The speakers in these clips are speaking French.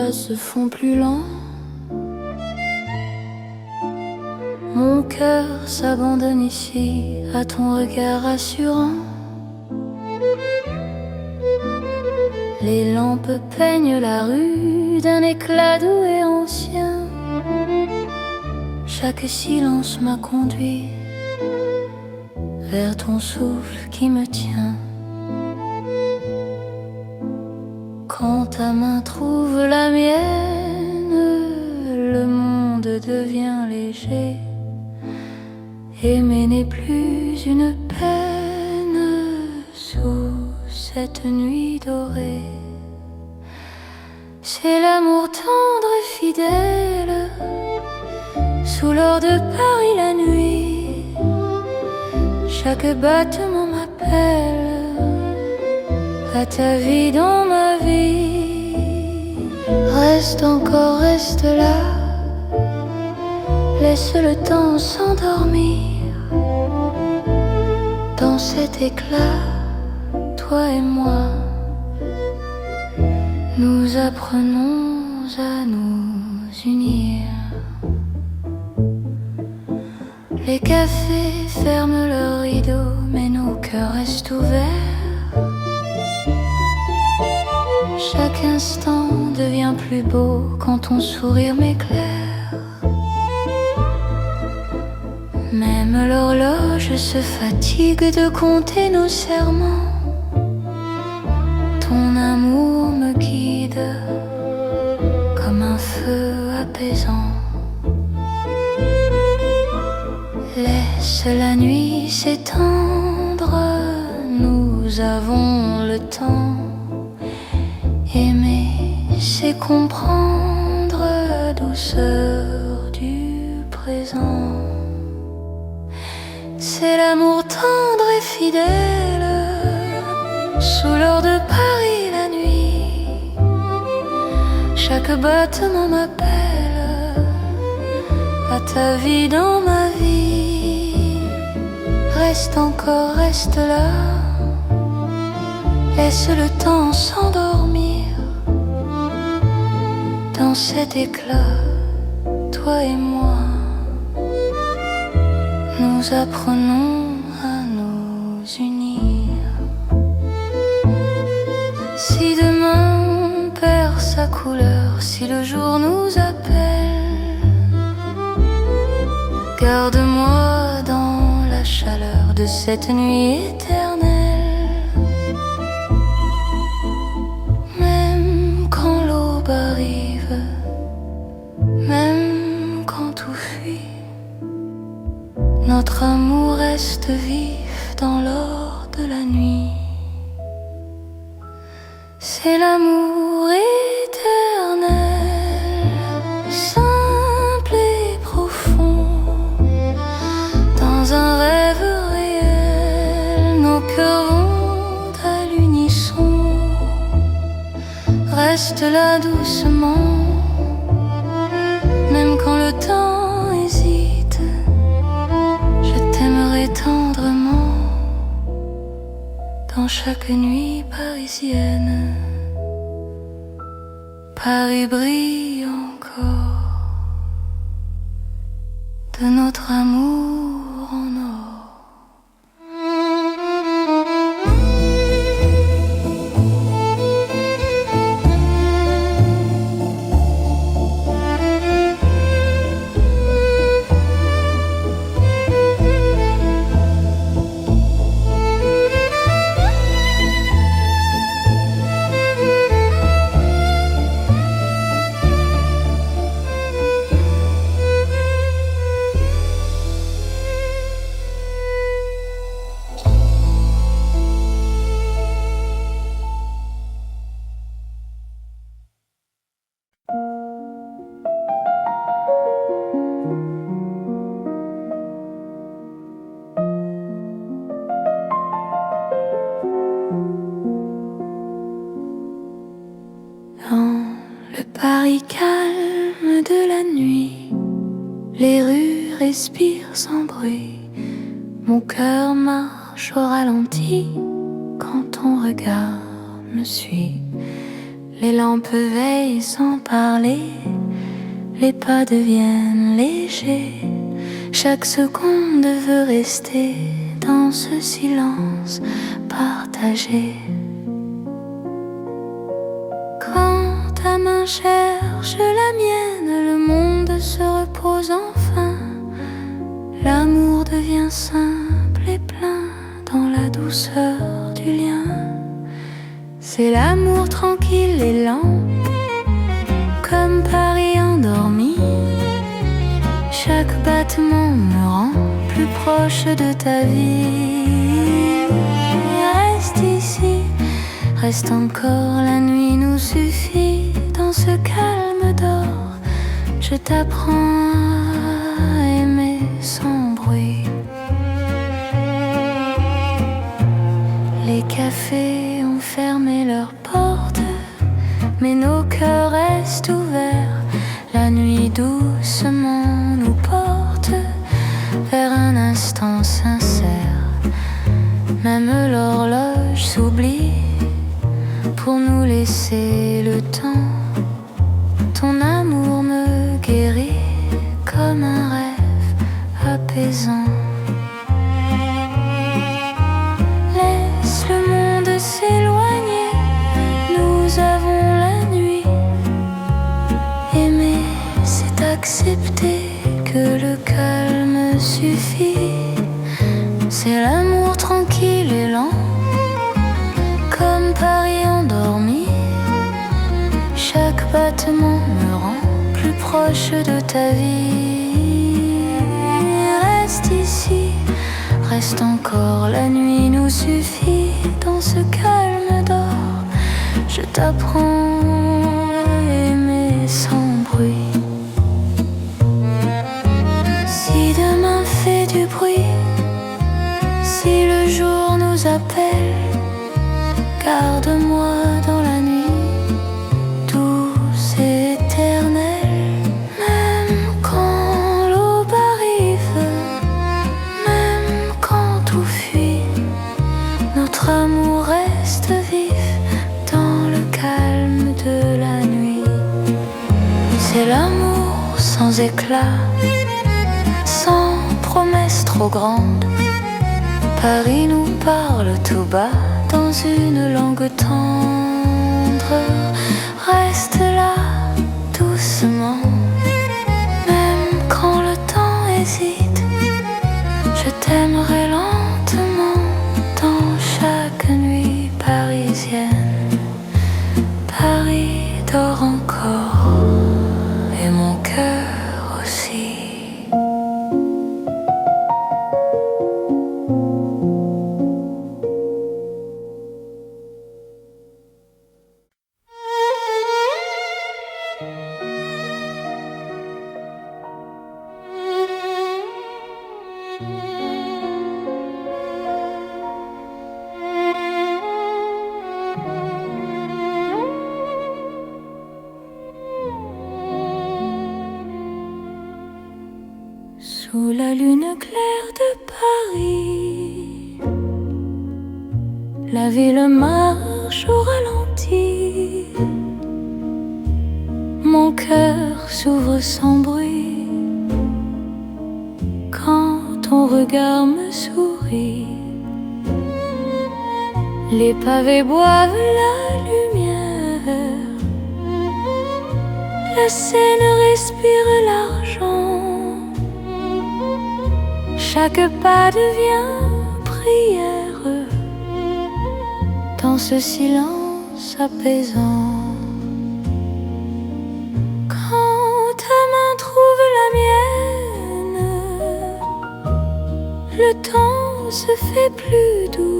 pas se font plus lents. Mon cœur s'abandonne ici à ton regard rassurant. Les lampes peignent la rue d'un éclat doux et ancien. Chaque silence m'a conduit vers ton souffle qui me tient. Quand ta main trouve la mienne, le monde devient léger. Aimer n'est plus une peine sous cette nuit dorée. C'est l'amour tendre et fidèle sous l'or de Paris la nuit. Chaque battement m'appelle à ta vie dans ma vie. Reste encore, reste là, laisse le temps s'endormir. Dans cet éclat, toi et moi, nous apprenons à nous unir. Les cafés ferment leurs rideaux, mais nos cœurs restent ouverts. Chaque instant devient plus beau quand ton sourire m'éclaire. Même l'horloge se fatigue de compter nos serments. Ton amour me guide comme un feu apaisant. Laisse la nuit s'étendre, nous avons le temps. Aimer, c'est comprendre la douceur du présent. C'est l'amour tendre et fidèle sous l'or de Paris la nuit. Chaque battement m'appelle à ta vie dans ma vie. Reste encore, reste là, laisse le temps s'endormir. Dans cet éclat, toi et moi, nous apprenons à nous unir. Si demain on perd sa couleur, si le jour nous appelle, garde-moi dans la chaleur de cette nuit éternelle. Même quand l'aube arrive, même quand tout fuit, notre amour reste vif dans l'or de la nuit. C'est l'amour éternel, simple et profond. Dans un rêve réel, nos cœurs vont à l'unisson. Reste là doucement, même quand le temps hésite. Tendrement dans chaque nuit parisienne. Paris brille encore de notre amour en or. Paris calme de la nuit, les rues respirent sans bruit. Mon cœur marche au ralenti quand ton regard me suit. Les lampes veillent sans parler, les pas deviennent légers. Chaque seconde veut rester dans ce silence partagé. Quand ta main cherche la mienne, le monde se repose enfin. L'amour devient simple et plein dans la douceur du lien. C'est l'amour tranquille et lent, comme Paris endormi. Chaque battement me rend plus proche de ta vie. Reste ici, reste encore, la nuit nous suffit. Dans ce calme d'or, je t'apprends à aimer sans bruit. Les cafés ont fermé leurs portes, mais nos cœurs restent ouverts. La nuit doucement nous porte vers un instant sincère. Même l'horloge s'oublie pour nous laisser le temps. Ton amour me guérit comme un rêve apaisant. Laisse le monde s'éloigner, nous avons la nuit. Aimer, c'est accepter que le calme suffit. C'est l'amour tranquille et lent, comme Paris endormi. Chaque battement me rend plus proche de ta vie. Reste ici, reste encore, la nuit nous suffit. Dans ce calme d'or, je t'apprends à aimer sans bruit. Si demain fait du bruit, si le jour nous appelle, garde-moi dans la nuit, douce et éternelle. Même quand l'aube arrive, même quand tout fuit, notre amour reste vif dans le calme de la nuit. C'est l'amour sans éclat, sans promesse trop grande. Paris nous parle tout bas dans une langue tendre. Reste là doucement, même quand le temps hésite. Je t'aimerai lentement dans chaque nuit parisienne. Paris dort encore et mon cœur aussi. Sous la lune claire de Paris, la ville marche au ralenti. Mon cœur s'ouvre sans bruit quand ton regard me sourit. Les pavés boivent la lumière, la Seine respire l'argent. Chaque pas devient prière dans ce silence apaisant. Quand ta main trouve la mienne, le temps se fait plus doux.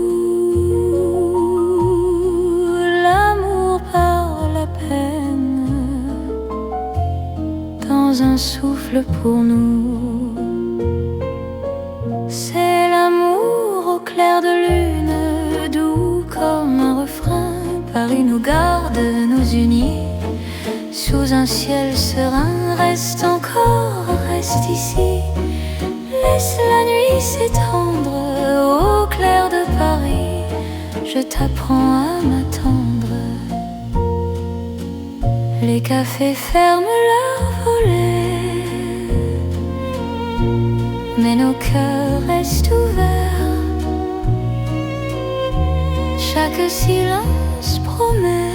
L'amour par la peine dans un souffle pour nous. C'est l'amour au clair de lune, doux comme un refrain. Paris nous garde, nous unit sous un ciel serein. Reste encore, reste ici, laisse la nuit s'étendre. Au clair de Paris, je t'apprends à m'attendre. Les cafés ferment leurs volets, mais nos cœurs restent ouverts. Chaque silence promet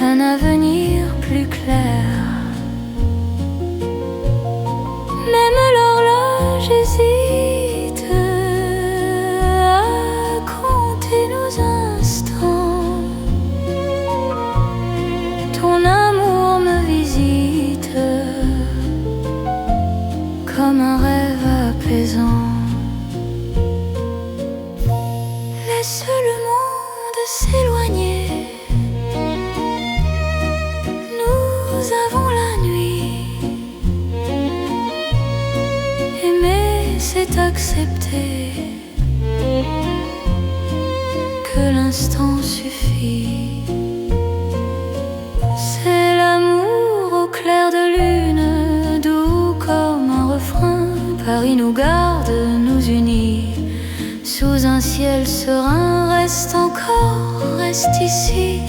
un avenir plus clair. Même l'horloge hésite à compter nos instants. Ton amour me visite comme un rêve apaisant. Laisse le monde s'éloigner. Nous avons la nuit. Aimer, c'est accepter que l'instant suffit. C'est l'amour au clair de lune, doux comme un refrain. Paris nous garde, nous unit. Sous un ciel serein, reste encore, reste ici.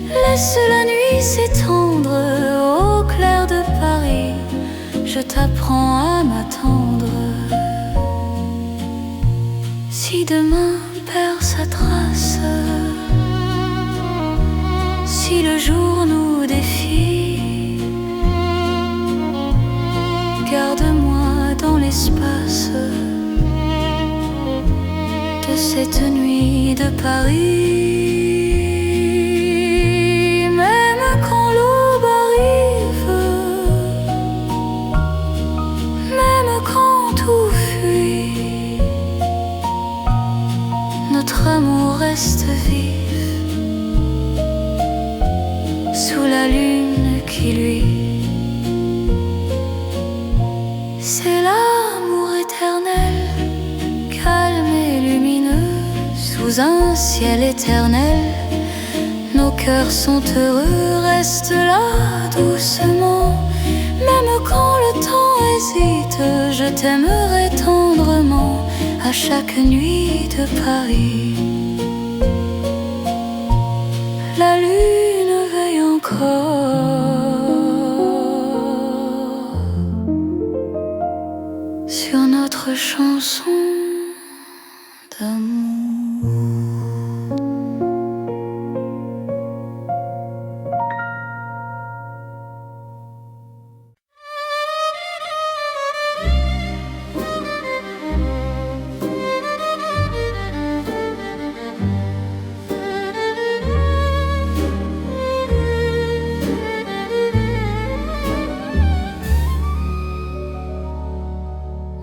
Laisse la nuit s'étendre au clair de Paris. Je t'apprends à m'attendre. Si demain perd sa trace, si le jour nous défie, garde-moi dans l'espace de cette nuit de Paris. Même quand l'aube arrive, même quand tout fuit, notre amour reste vif sous la lune qui luit. C'est l'amour éternel, calme et lumineux, sous un ciel éternel. Nos cœurs sont heureux, reste là doucement. Même quand le temps hésite, je t'aimerai tendrement à chaque nuit de Paris. La lune veille encore sur notre chanson d'amour.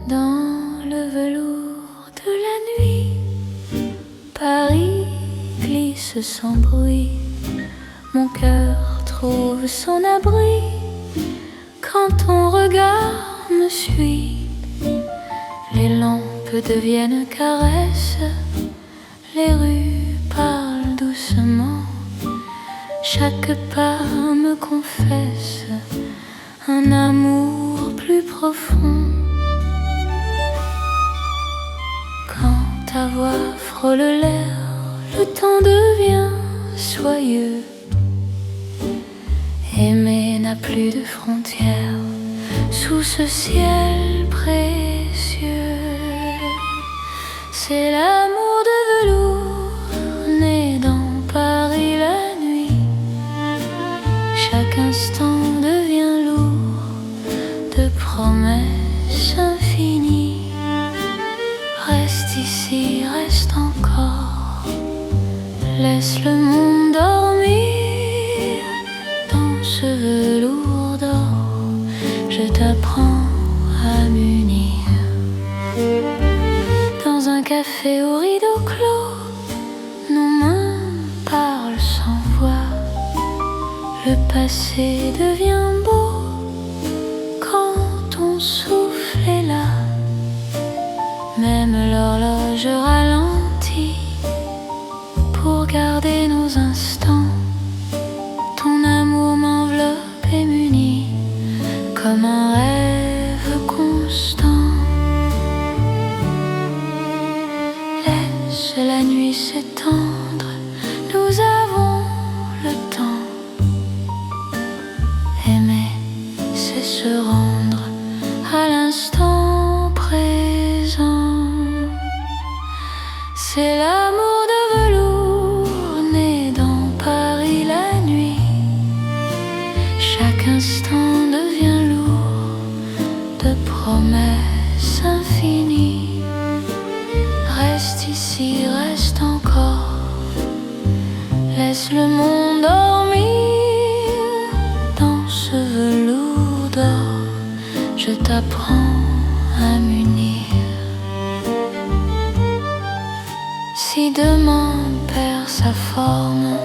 Dans le velours de la nuit, Paris glisse sans bruit. Mon cœur trouve son abri quand ton regard me suit. Les lampes deviennent caresses, les rues parlent doucement. Chaque pas me confesse un amour plus profond. Quand ta voix frôle l'air, le temps devient soyeux. Aimer n'a plus de frontières sous ce ciel précieux. C'est l'amour de velours né dans Paris la nuit. Chaque instant devient lourd de promesses infinies. Reste ici, reste encore, laisse le monde dormir. Dans ce velours d'or, je t'apprends à m'unir. Dans un café au rideau clos, nos mains parlent sans voix. Le passé devient beau quand ton souffle est là. Même l'horloge ralentit pour garder nos instants. Ton amour m'enveloppe et m'unit comme un rêve constant. Laisse la nuit s'étendre, nous avons le Aimer, c'est se rendre à l'instant présent. C'est l'amour de velours né dans Paris la nuit. Chaque instant devient lourd de promesses infinies. Reste ici, reste encore. Laisse le monde dormir dans ce velours d'or. Je t'apprends à m'unir. Si demain perd sa forme,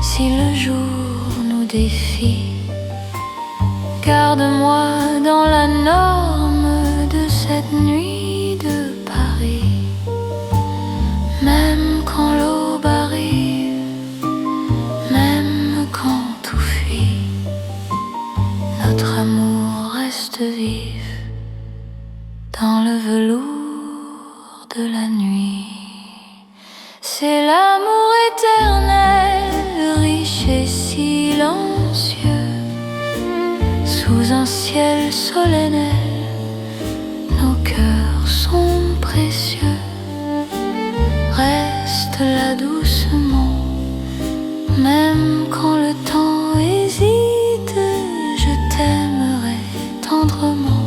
si le jour nous défie, garde-moi dans la norme de cette nuit de Paris. Même quand l'aube arrive, même quand tout fuit, notre amour reste vif dans le velours de la nuit. C'est l'amour éternel, riche et silencieux, sous un ciel solennel, nos cœurs sont précieux. Reste là doucement, même quand le temps hésite, je t'aimerai tendrement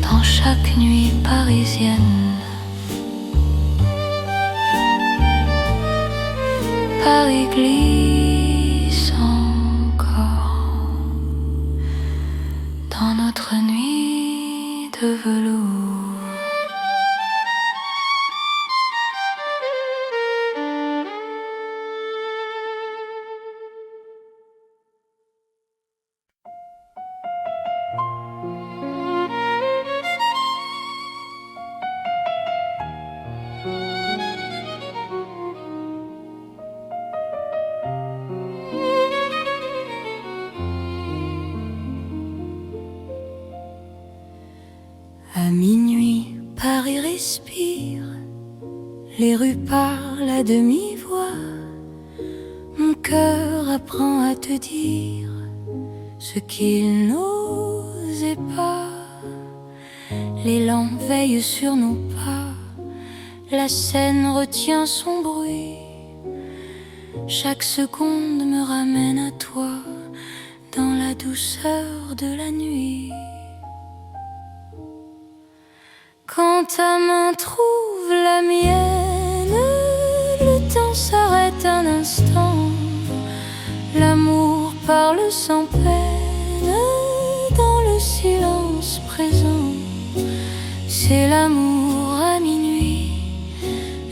dans chaque nuit parisienne. Paris glisse encore dans notre nuit de velours. À minuit, Paris respire, les rues parlent à demi-voix. Mon cœur apprend à te dire ce qu'il n'osait pas. L'élan veille sur nos pas, la scène retient son bruit. Chaque seconde me ramène à toi, dans la douceur de la nuit. Quand ta main trouve la mienne, le temps s'arrête un instant. L'amour parle sans peine dans le silence présent. C'est l'amour à minuit,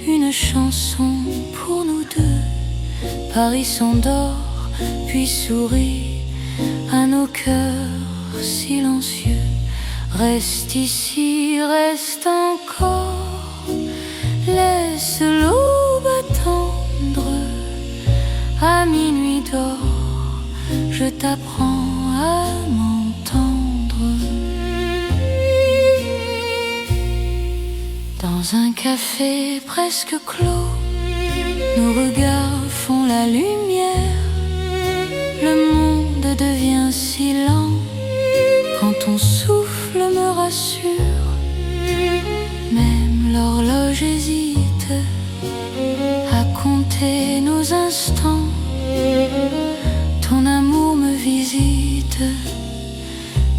une chanson pour nous deux. Paris s'endort puis sourit à nos cœurs silencieux. Reste ici, reste encore, laisse l'aube attendre. À minuit d'or, je t'apprends à m'entendre. Dans un café presque clos, nos regards font la lumière. Le monde devient si lent quand ton souffle me rassure. Même l'horloge hésite à compter nos instants. Ton amour me visite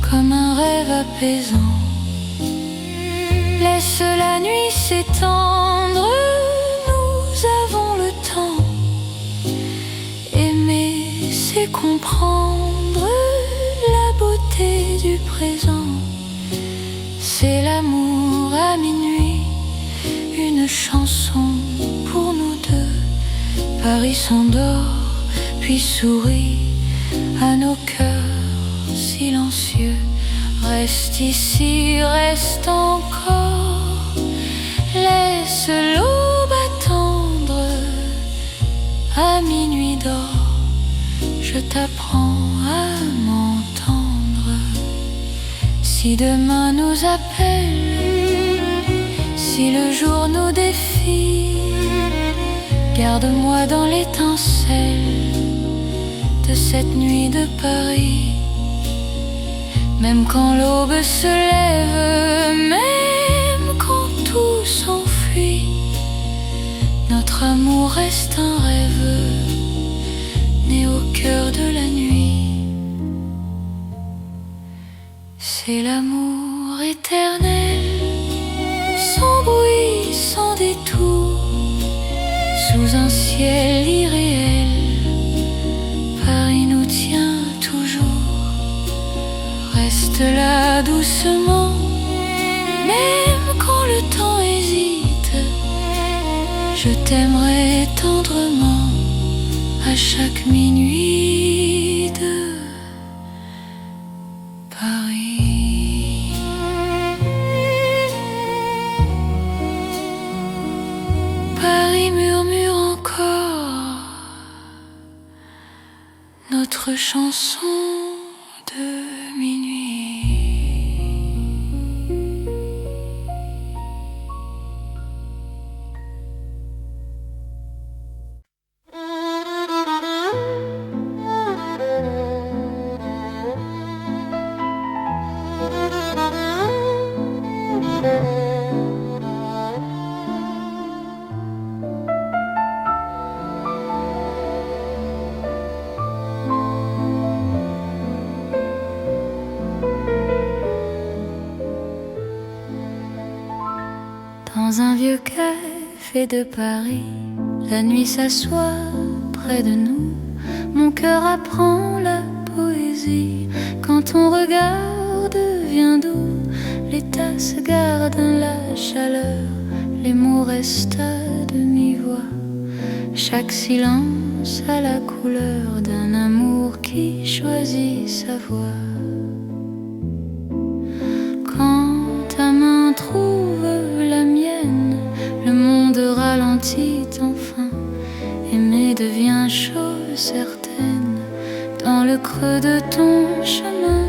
comme un rêve apaisant. Laisse la nuit s'étendre, nous avons le temps. Aimer, c'est comprendre la beauté du présent. C'est l'amour à minuit, une chanson pour nous deux. Paris s'endort puis sourit à nos cœurs silencieux. Reste ici, reste encore, laisse l'aube attendre. À minuit d'or, je t'apprends à m'entendre. Si demain nous appelle, si le jour nous défie, garde-moi dans l'étincelle de cette nuit de Paris. Même quand l'aube se lève, même quand tout s'enfuit, notre amour reste un rêve né au cœur de la nuit. C'est l'amour éternel, sans bruit, sans détour, sous un ciel irréel. Paris nous tient toujours. Reste là doucement, même quand le temps hésite. Je t'aimerai tendrement à chaque minuit de Paris. Paris murmure encore notre chanson de minuit. Dans un vieux café de Paris, la nuit s'assoit près de nous. Mon cœur apprend la poésie. Quand ton regard devient doux, les tasses gardent la chaleur, les mots restent à demi-voix. Chaque silence a la couleur d'un amour qui choisit sa voie. Quand ta main trouve la mienne, le monde ralentit enfin. Aimer devient chose certaine. Dans le creux de ton chemin,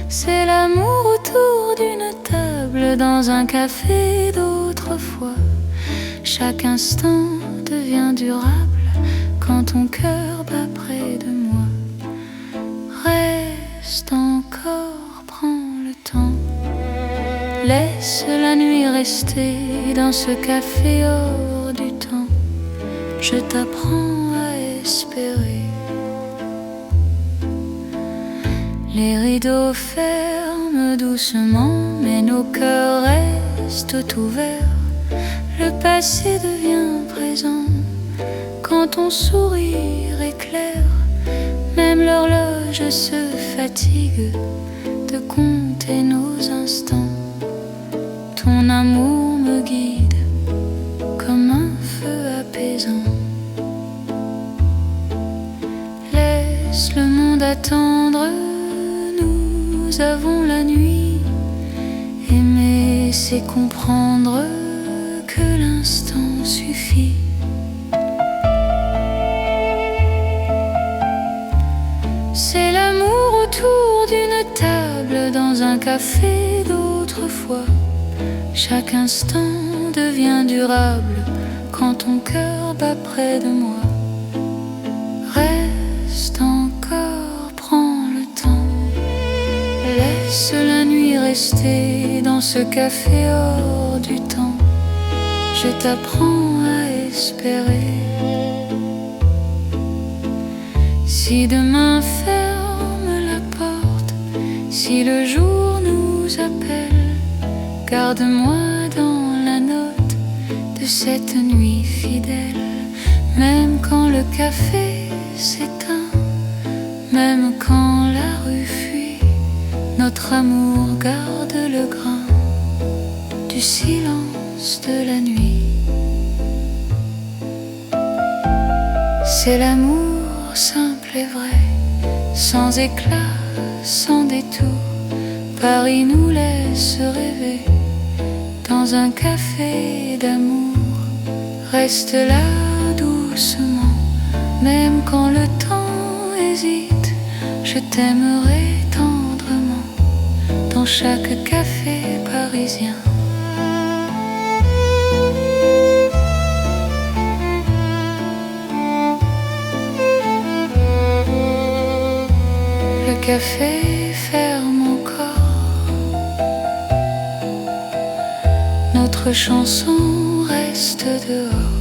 c'est l'amour autour d'une table, dans un café d'autrefois. Chaque instant devient durable quand ton cœur bat près de moi. Reste encore, prends le temps. Laisse la nuit rester dans ce café hors du temps. Je t'apprends à espérer. Les rideaux ferment doucement, mais nos cœurs restent ouverts. Le passé devient présent quand ton sourire éclaire. Même l'horloge se fatigue de compter nos instants. Ton amour me guide comme un feu apaisant. Laisse le monde attendre, nous avons la nuit. Aimer, c'est comprendre que l'instant suffit. C'est l'amour autour d'une table, dans un café d'autrefois. Chaque instant devient durable quand ton cœur bat près de moi. Reste encore, prends le temps. Laisse la nuit rester dans ce café hors du temps. Je t'apprends à espérer. Si demain ferme la porte, si le jour nous appelle, garde-moi dans la note de cette nuit fidèle. Même quand le café s'éteint, même quand la rue fuit, notre amour garde le grain du silence de la nuit. C'est l'amour simple et vrai, sans éclat, sans détour. Paris nous laisse rêver dans un café d'amour. Reste là doucement, même quand le temps hésite. Je t'aimerai tendrement dans chaque café parisien. cafés ferment encore. Notre chanson reste dehors.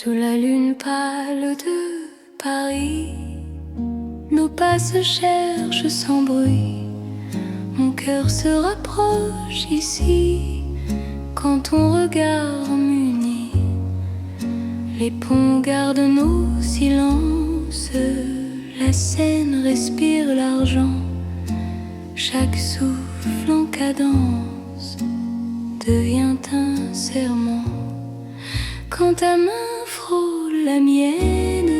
Sous la lune pâle de Paris, nos pas se cherchent sans bruit. Mon cœur se rapproche ici quand ton regard m'unit. Les ponts gardent nos silences, la Seine respire l'argent. Chaque souffle en cadence devient un serment. Quand ta main frôle la mienne,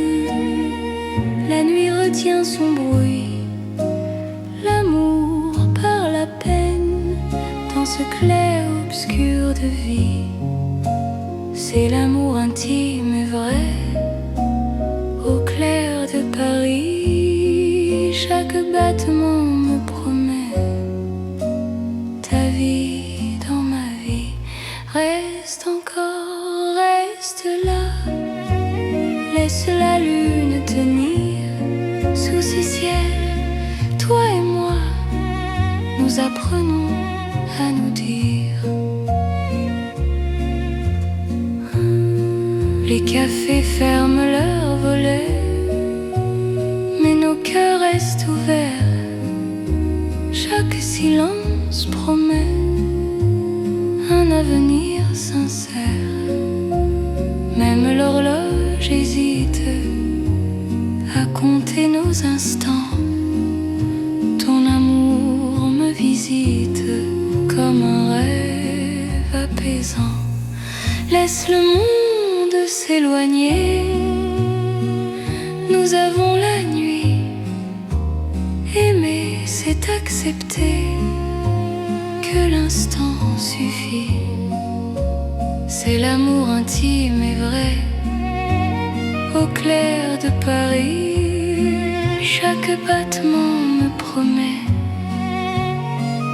la nuit retient son bruit. L'amour par la peine dans ce clair-obscur de vie. C'est l'amour intime et vrai au clair de Paris. Chaque battement me promet ta vie dans ma vie. Reste encore, reste là. Laisse la lune tenir sous ce ciel. Toi et moi, nous apprenons à nous dire. Les cafés ferment leurs volets, mais nos cœurs restent ouverts. Chaque silence promet un avenir sincère. Même l'horloge hésite à compter nos instants. Ton amour me visite comme un rêve apaisant. Laisse le monde s'éloigner. Nous avons la nuit. Aimer, c'est accepter que l'instant suffit. C'est l'amour intime et vrai au clair de Paris. Chaque battement me promet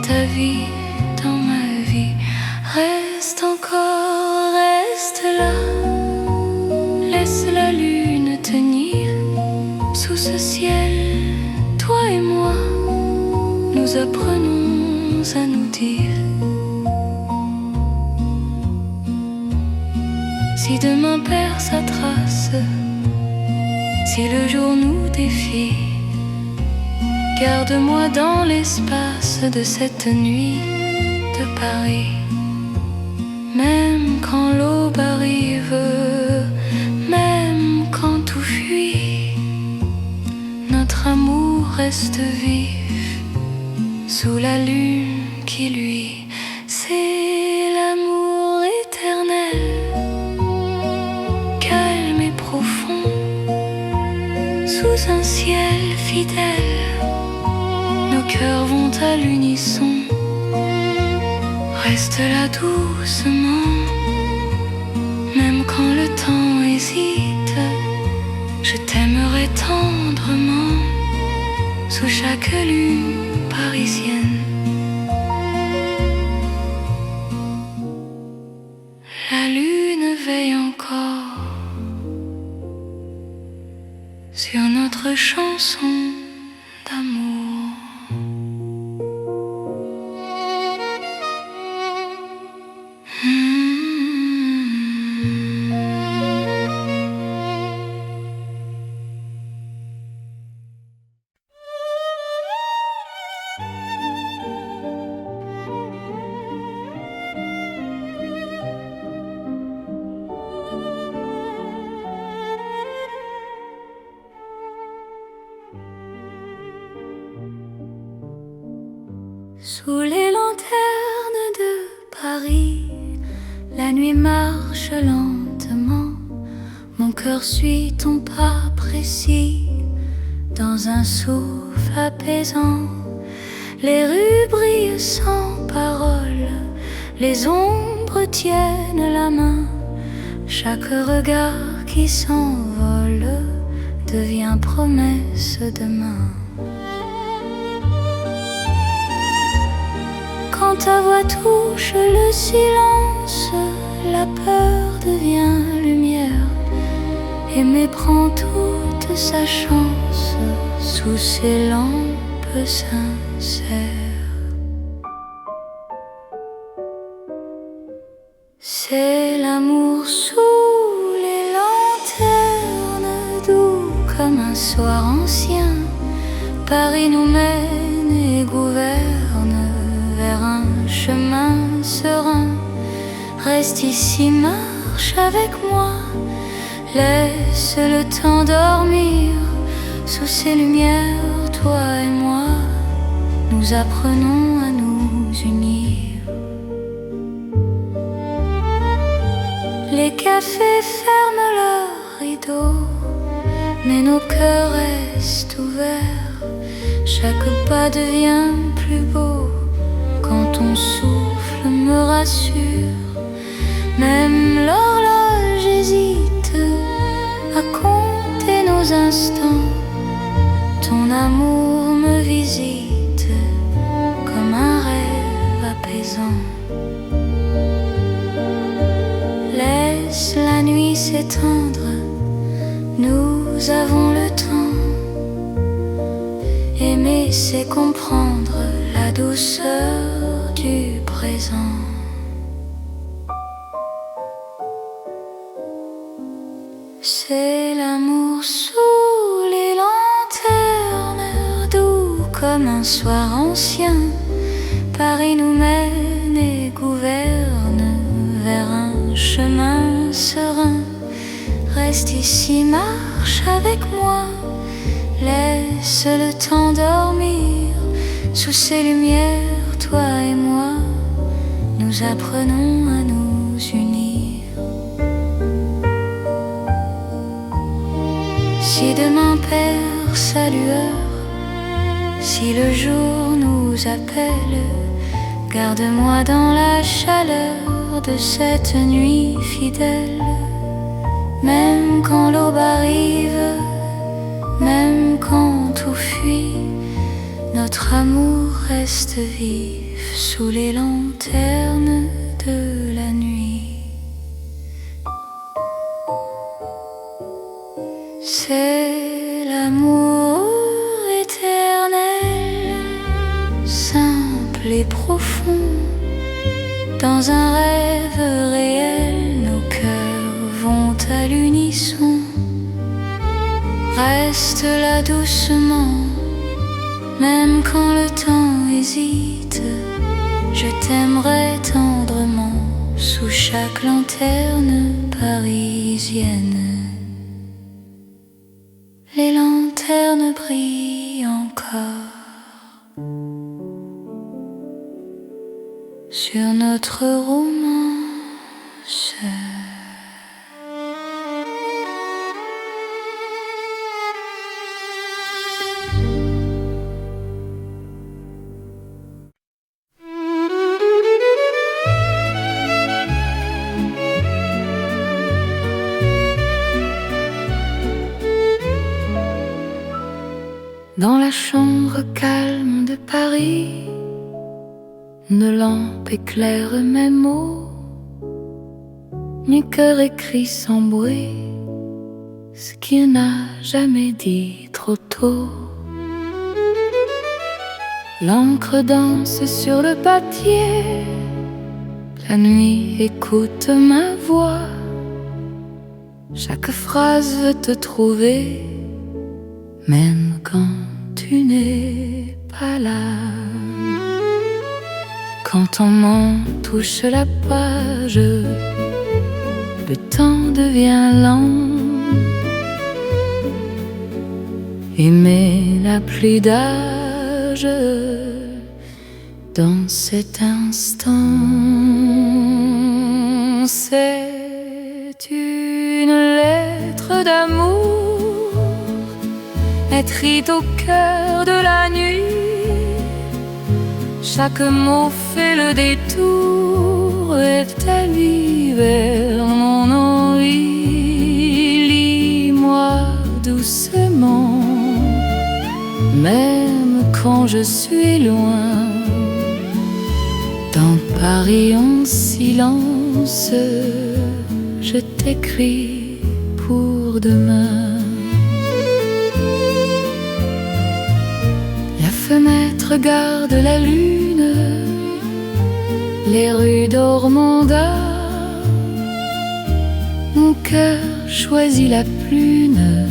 ta vie dans ma vie. Reste encore, reste là. Laisse la lune tenir sous ce ciel. Toi et moi, nous apprenons à nous dire. Si demain perd sa trace, si le jour nous défie, garde-moi dans l'espace de cette nuit de Paris. Même quand l'aube arrive, même quand tout fuit, notre amour reste vif sous la lune qui luit. C'est l'amour éternel, calme et profond, sous un ciel fidèle. Nos cœurs vont à l'unisson. Reste là doucement, même quand le temps hésite. Je t'aimerai tendrement sous chaque lune parisienne. La lune veille encore sur notre chanson d'amour. Sous les lanternes de Paris, la nuit marche lentement. Mon cœur suit ton pas précis dans un souffle apaisant. Les rues brillent sans parole, les ombres tiennent la main. Chaque regard qui s'envole devient promesse demain. Quand ta voix touche le silence, la peur devient lumière. Aimer prend toute sa chance sous ses lampes sincères. C'est l'amour sous les lanternes, doux comme un soir ancien. Paris nous mène et gouverne vers un chemin serein. Reste ici, marche avec moi, laisse le temps dormir. Sous ces lumières, toi et moi, nous apprenons à nous unir. Les cafés ferment leurs rideaux, mais nos cœurs restent ouverts. Chaque pas devient plus beau quand ton souffle me rassure. Même l'horloge hésite à compter nos instants. Ton amour me visite comme un rêve apaisant. Laisse la nuit s'étendre, nous avons le temps. Aimer, c'est comprendre la douceur du présent. C'est l'amour sous les lanternes, doux comme un soir ancien. Paris nous mène et gouverne vers un chemin serein. Reste ici, marche avec moi, laisse le temps dormir. Sous ces lumières, toi et moi, nous apprenons à nous unir. Si demain perd sa lueur, si le jour nous appelle, garde-moi dans la chaleur de cette nuit fidèle. Même quand l'aube arrive, même quand tout fuit, notre amour reste vif sous les lanternes de la nuit. C'est l'amour éternel, simple et profond. Dans un rêve réel, nos cœurs vont à l'unisson. Reste là doucement, même quand le temps hésite. Je t'aimerai tendrement sous chaque lanterne parisienne. Les lanternes brillent encore sur notre romance. Dans la chambre calme de Paris, une lampe éclaire mes mots. Mon cœur écrit sans bruit ce qu'il n'a jamais dit trop tôt. L'encre danse sur le papier, la nuit écoute ma voix. Chaque phrase veut te trouver, même quand tu n'es pas là. Quand ton main touche la page, le temps devient lent. Aimer n'a plus d'âge dans cet instant. C'est une lettre d'amour écrite au cœur de la nuit. Chaque mot fait le détour et t'allie vers mon envie. Lis-moi doucement, même quand je suis loin. Dans Paris en silence, je t'écris pour demain. La fenêtre garde la lune, les rues d'Ormanda. Mon cœur choisit la prune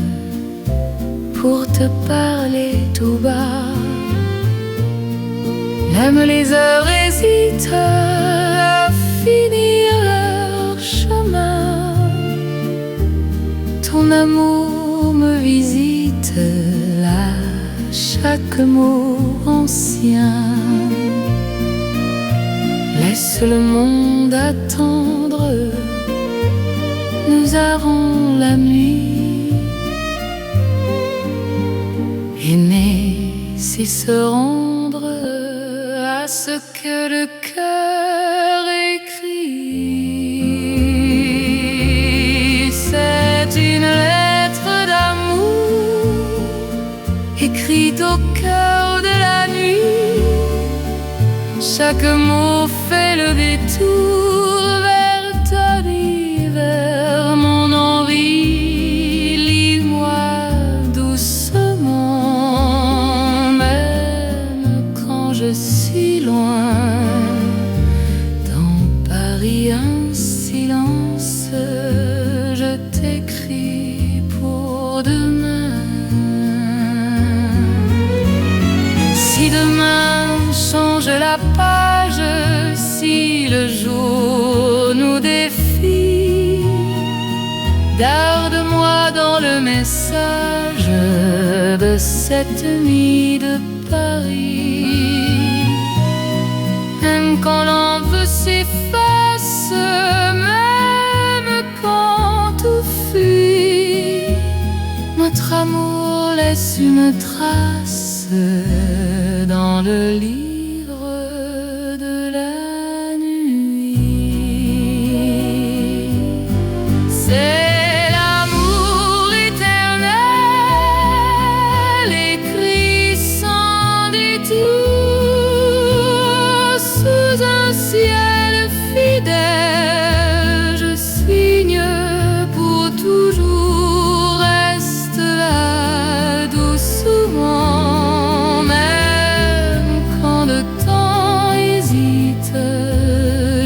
pour te parler tout bas. Même les heures hésitent à finir leur chemin. Ton amour me visite à chaque mot ancien. Laisse le monde attendre, nous avons la nuit. Aimer, c'est se rendre à ce que le cœur écrit. C'est une lettre d'amour écrite au cœur de la nuit. Chaque mot fait le détour vers ta vie, vers mon envie. Lis-moi doucement, même quand je suis loin. Dans Paris un silence, je t'écris pour demain. Si demain change la page, si le jour nous défie, garde-moi dans le message de cette nuit de Paris. Même quand l'envie s'efface, même quand tout fuit, notre amour laisse une trace dans le livre de la nuit. C'est l'amour éternel écrit sans détour sous un ciel fidèle. Je signe pour toujours, reste là doucement. Même quand le temps hésite,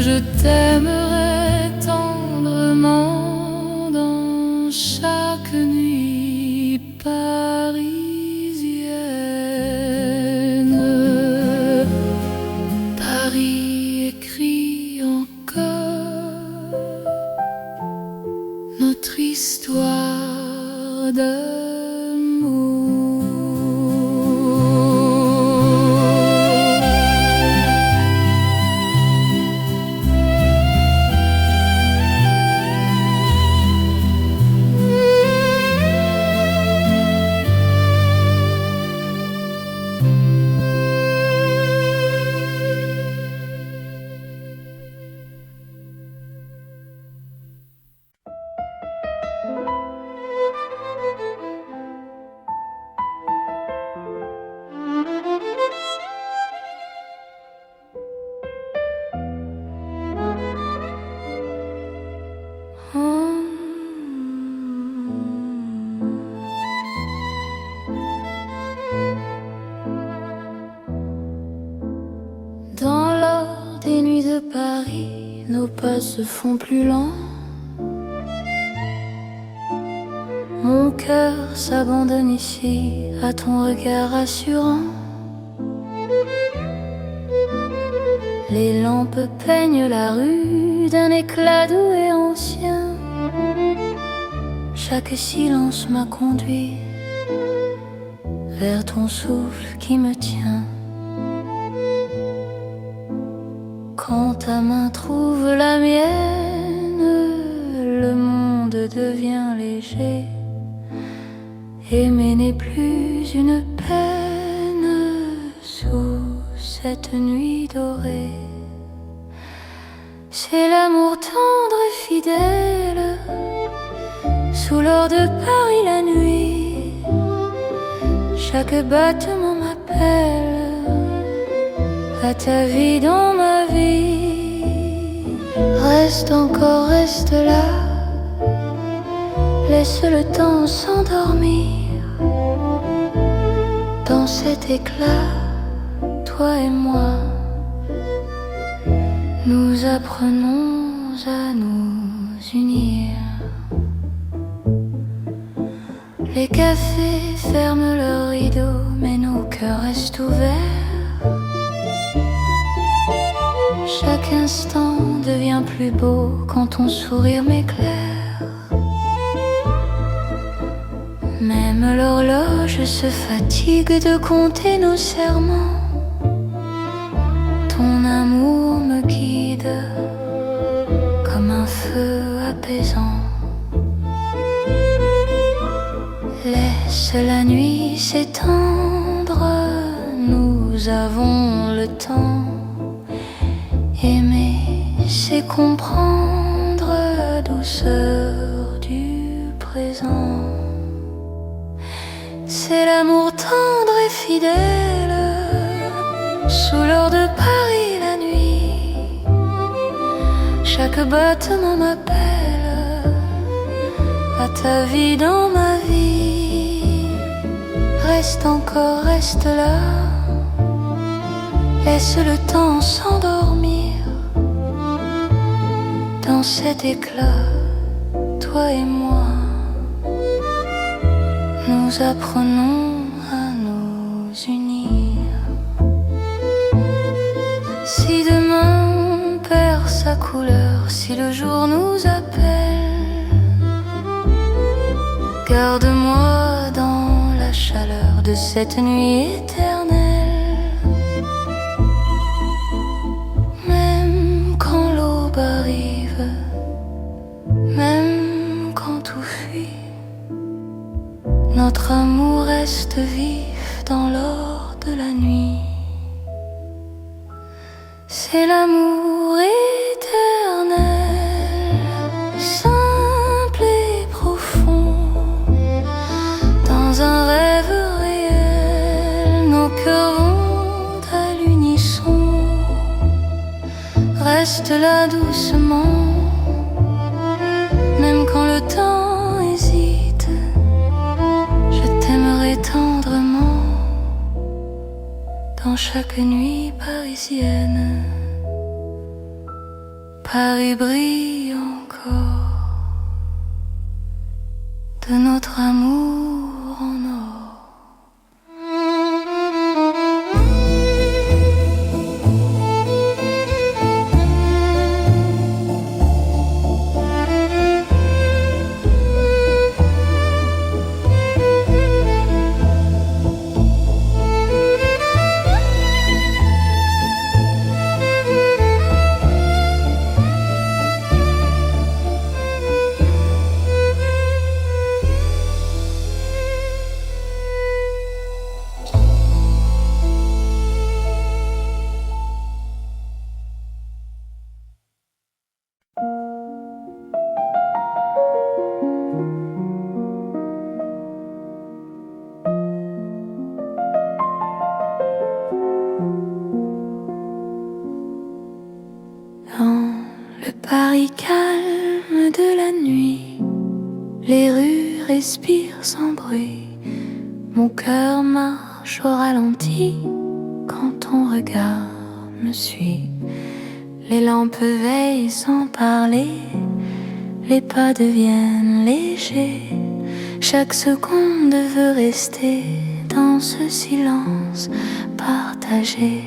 je t'aimerai tendrement dans chaque nuit parisienne. Paris écrit encore notre histoire d'amour. Dans l'or des nuits de Paris, nos pas se font plus lents. Mon cœur s'abandonne ici à ton regard rassurant. Les lampes peignent la rue d'un éclat doux et ancien. Chaque silence m'a conduit vers ton souffle qui me tient. Quand ta main trouve la mienne, le monde devient léger. Aimer n'est plus une peine sous cette cette nuit dorée. C'est l'amour tendre et fidèle, sous l'or de Paris la nuit. Chaque battement m'appelle à ta vie dans ma vie. Reste encore, reste là, laisse le temps s'endormir. Dans cet éclat, toi et moi, nous apprenons à nous unir. Les cafés ferment leurs rideaux, mais nos cœurs restent ouverts. Chaque instant devient plus beau quand ton sourire m'éclaire. Même l'horloge se fatigue de compter nos serments. Ton amour me guide comme un feu apaisant. Laisse la nuit s'étendre, nous avons le temps. Aimer, c'est comprendre la douceur du présent. C'est l'amour tendre et fidèle, sous l'or de Paris la nuit. Chaque battement m'appelle à ta vie dans ma vie. Reste encore, reste là, laisse le temps s'endormir. Dans cet éclat, toi et moi, nous apprenons à nous unir. Si demain on perd sa couleur, si le jour nous appelle, garde-moi dans la chaleur de cette nuit éternelle. Même quand l'aube arrive, même quand tout fuit, notre amour reste vif dans l'or de la nuit. C'est l'amour éternel, simple et profond. Dans un rêve réel, nos cœurs vont à l'unisson. Reste là doucement, même quand le temps hésite. Je t'aimerai tendrement dans chaque nuit parisienne. Paris brille encore de notre amour en or. Paris calme de la nuit, les rues respirent sans bruit. Mon cœur marche au ralenti quand ton regard me suit. Les lampes veillent sans parler, les pas deviennent légers. Chaque seconde veut rester dans ce silence partagé.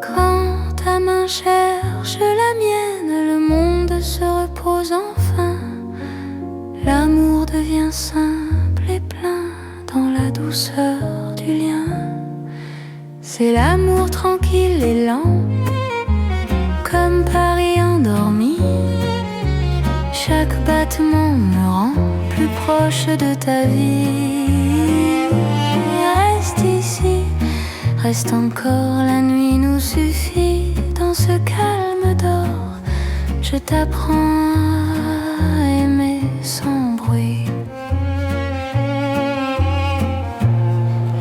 Quand ta main cherche la mienne, le monde se repose enfin. L'amour devient simple et plein dans la douceur du lien. C'est l'amour tranquille et lent, comme Paris endormi. Chaque battement me rend plus proche de ta vie. Reste ici, Reste encore, la nuit nous suffit. Dans ce calme d'or, je t'apprends à aimer sans bruit.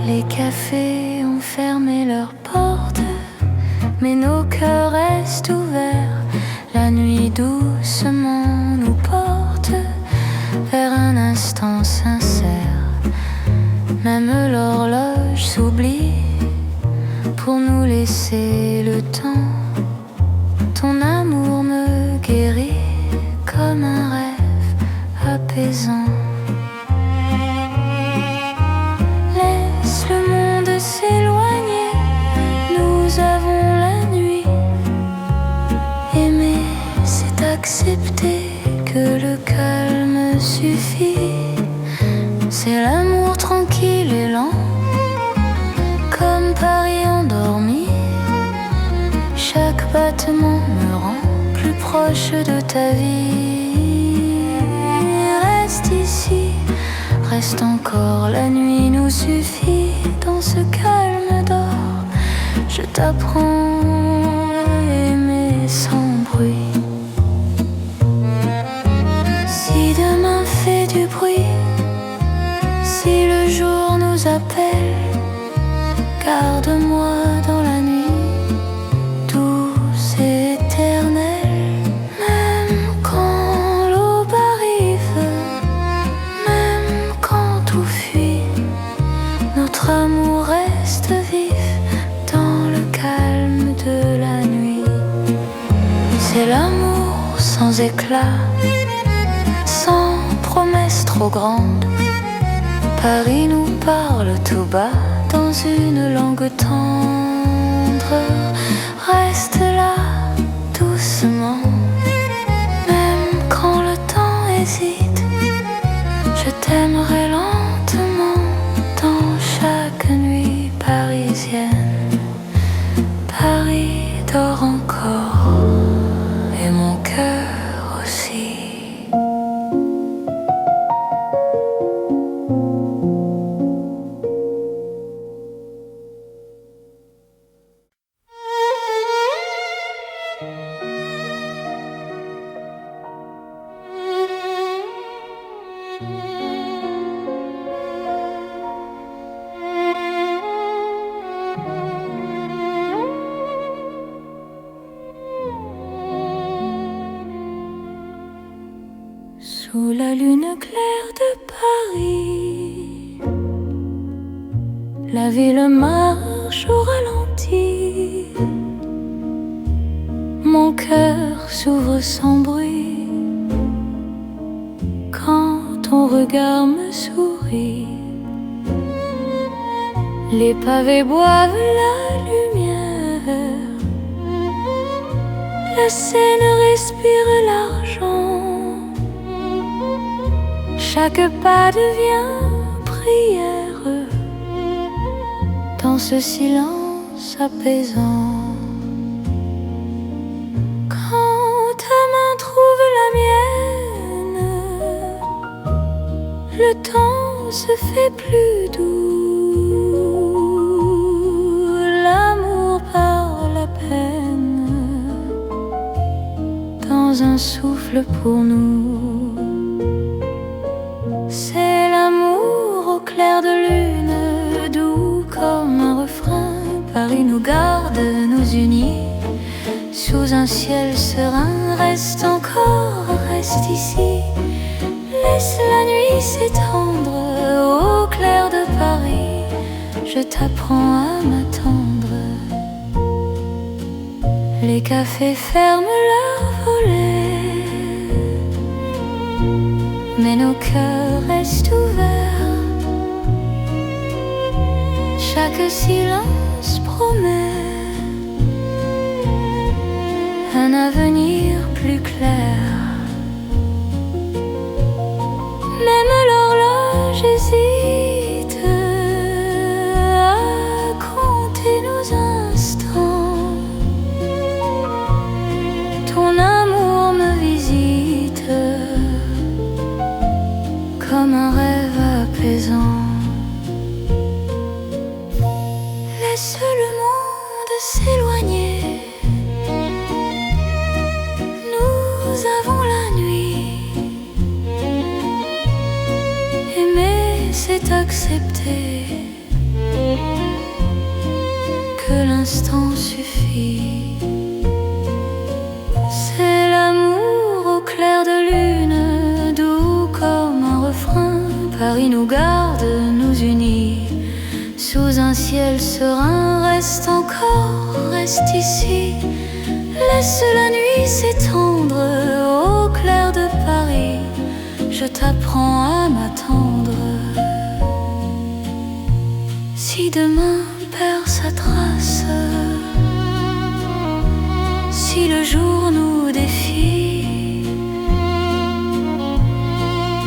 Les cafés ont fermé leurs portes, mais nos cœurs restent ouverts. La nuit doucement nous porte vers un instant sincère. Même l'horloge s'oublie pour nous laisser le temps. Ton amour me guérit comme un rêve apaisant. Laisse le monde s'éloigner, nous avons la nuit. Aimer, c'est accepter que le calme suffit. C'est l'amour tranquille et lent, comme Paris endormi. Chaque battement me rend plus proche de ta vie. Reste ici, reste encore, la nuit nous suffit. Dans ce calme d'or, je t'apprends à aimer sans bruit. Si demain fait du bruit, si le jour nous appelle, garde-moi dans la nuit, douce et éternelle. Même quand l'aube arrive, même quand tout fuit, notre amour reste vif dans le calme de la nuit. C'est l'amour sans éclat, sans promesse trop grande. Paris nous parle tout bas dans une langue tendre. Reste là doucement, même quand le temps hésite. Je t'aimerai lentement dans chaque nuit parisienne. Paris dort encore et mon cœur aussi. Sous la lune claire de Paris, la ville marche au ralenti. Mon cœur s'ouvre sans bruit quand ton regard me sourit. Les pavés boivent la lumière, la Seine respire l'argent. Chaque pas devient prière dans ce silence apaisant. Quand ta main trouve la mienne, le temps se fait plus doux. L'amour par la peine dans un souffle pour nous. C'est l'amour au clair de lune, doux comme un refrain. Paris nous garde, nous unit sous un ciel serein. Reste encore, reste ici. Laisse la nuit s'étendre au clair de Paris. Je t'apprends à m'attendre. Les cafés ferment leurs volets, mais nos cœurs restent ouverts. Chaque silence promet un avenir plus clair. Même l'horloge hésite à compter nos instants. Ton amour me visite comme un rêve apaisant. Laisse le monde s'éloignait, nous avons la nuit. Aimer, c'est accepter que l'instant suffit. C'est l'amour au clair de lune, doux comme un refrain. Paris nous garde, nous unit. Sous un ciel serein, reste encore, reste ici. Laisse la nuit s'étendre au clair de Paris. Je t'apprends à m'attendre. Si demain perd sa trace, si le jour nous défie,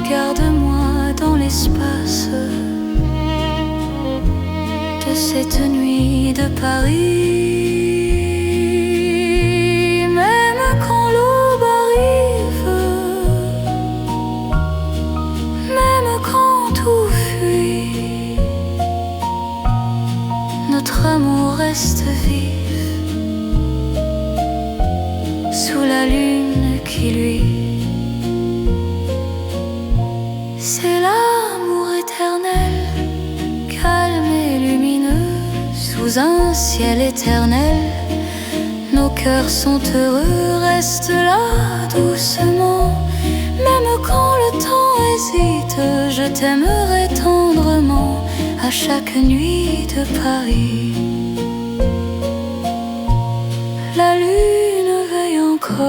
garde-moi dans l'espace de cette nuit de Paris. Même quand l'aube arrive, même quand tout fuit, notre amour reste vif sous la lune qui luit. C'est l'amour éternel, calme et lumineux, sous un ciel éternel. Nos cœurs sont heureux, reste là doucement. Même quand le temps hésite, je t'aimerai tendrement à chaque nuit de Paris. La lune veille encore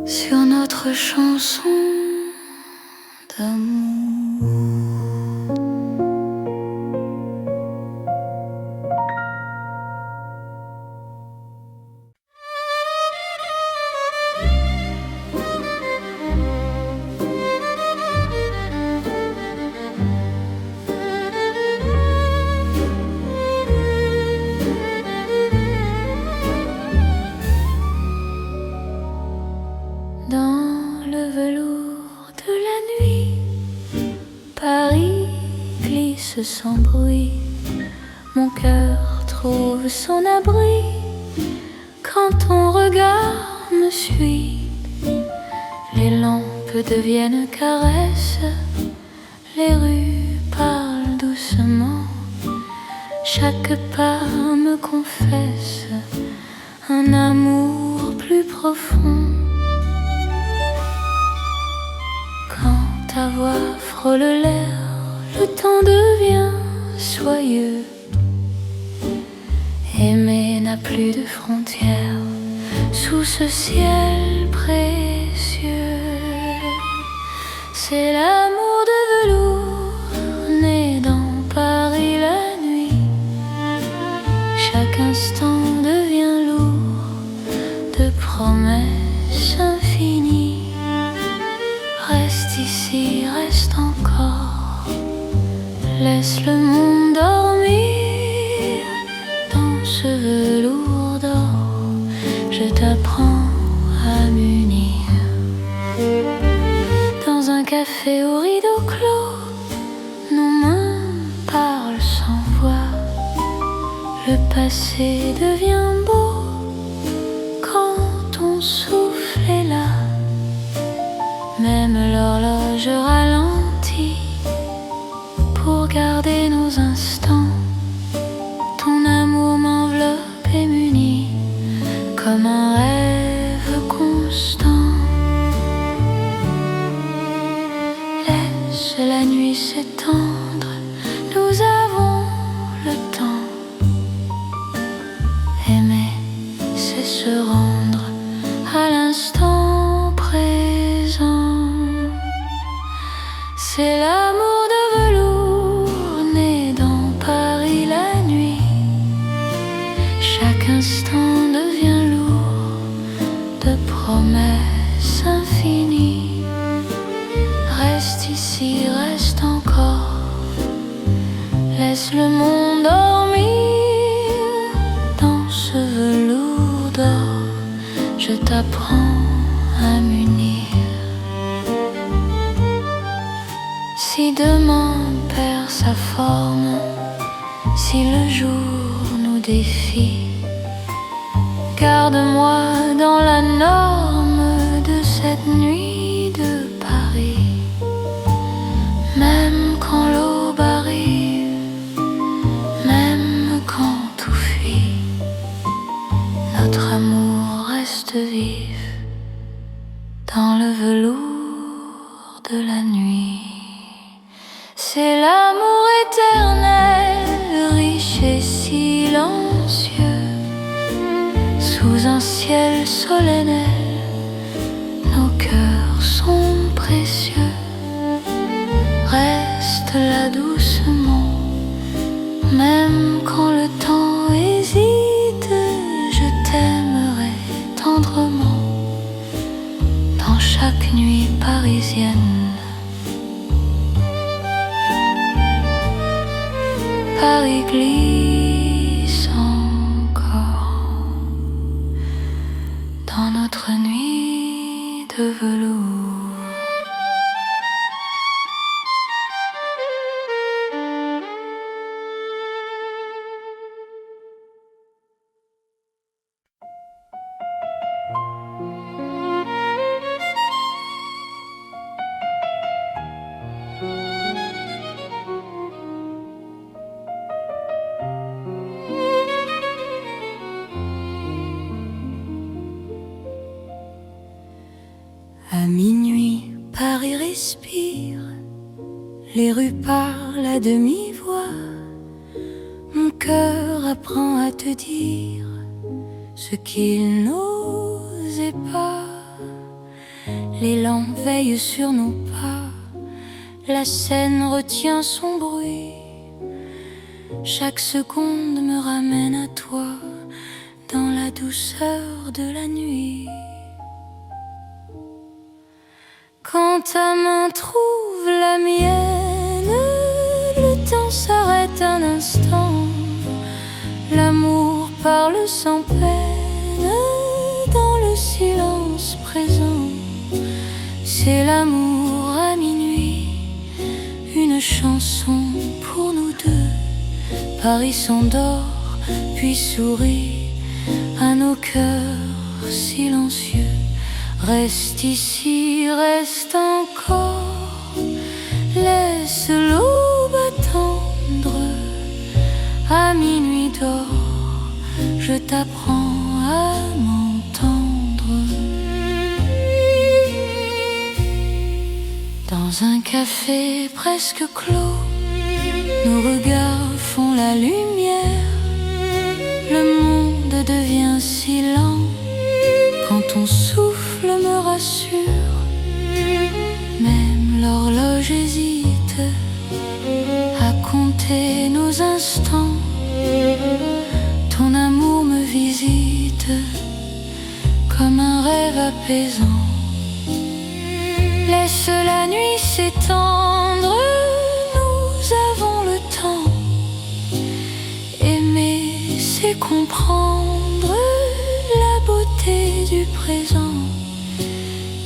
sur notre chanson d'amour. Dans le velours de la nuit, Paris glisse sans bruit. Mon cœur trouve son abri quand ton regard me suit. Les lampes deviennent caresses, les rues parlent doucement. Chaque pas me confesse un amour plus profond. Ta voix frôle l'air, le temps devient soyeux. Aimer n'a plus de frontières sous ce ciel précieux. C'est l'amour de velours né dans Paris la nuit. Chaque instant devient lourd de promesses infinies. Reste ici, reste encore, laisse le monde dormir dans ce velours d'or. Je t'apprends à m'unir. Dans un café au rideau clos, nos mains parlent sans voix. Le passé devient beau quand ton souffle est là. Même l'horloge ralentit pour garder nos instants. Ton amour m'enveloppe et m'unit comme un rêve constant. Laisse la nuit s'étendre, nous avons le temps. Aimer, c'est se rendre à l'instant présent. C'est l'amour de velours né dans perd sa forme, si le jour nous défie. Garde-moi dans la norme de cette nuit de Paris. Même quand l'aube arrive, même quand tout fuit, notre amour reste vif dans le velours de la nuit. C'est l'amour éternel, riche et silencieux, sous un ciel solennel, nos cœurs sont précieux. Reste là doucement, même quand le temps hésite, je t'aimerai tendrement dans chaque nuit parisienne. Paris glisse encore dans notre nuit de velours. À minuit, Paris respire, les rues parlent à demi-voix. Mon cœur apprend à te dire ce qu'il n'osait pas. Les lampes veillent sur nos pas, la scène retient son bruit. Chaque seconde me ramène à toi, dans la douceur de la nuit. Quand ta main trouve la mienne, le temps s'arrête un instant. L'amour parle sans peine dans le silence présent. C'est l'amour à minuit, une chanson pour nous deux. Paris s'endort puis sourit à nos cœurs silencieux. Reste ici, reste encore, laisse l'aube attendre. À minuit d'or, je t'apprends à m'entendre. Dans un café presque clos, nos regards font la lumière. Le monde devient si lent quand ton souffle me rassure. Même l'horloge hésite à compter nos instants. Ton amour me visite comme un rêve apaisant. Laisse la nuit s'étendre, nous avons le temps. Aimer, c'est comprendre la beauté du présent.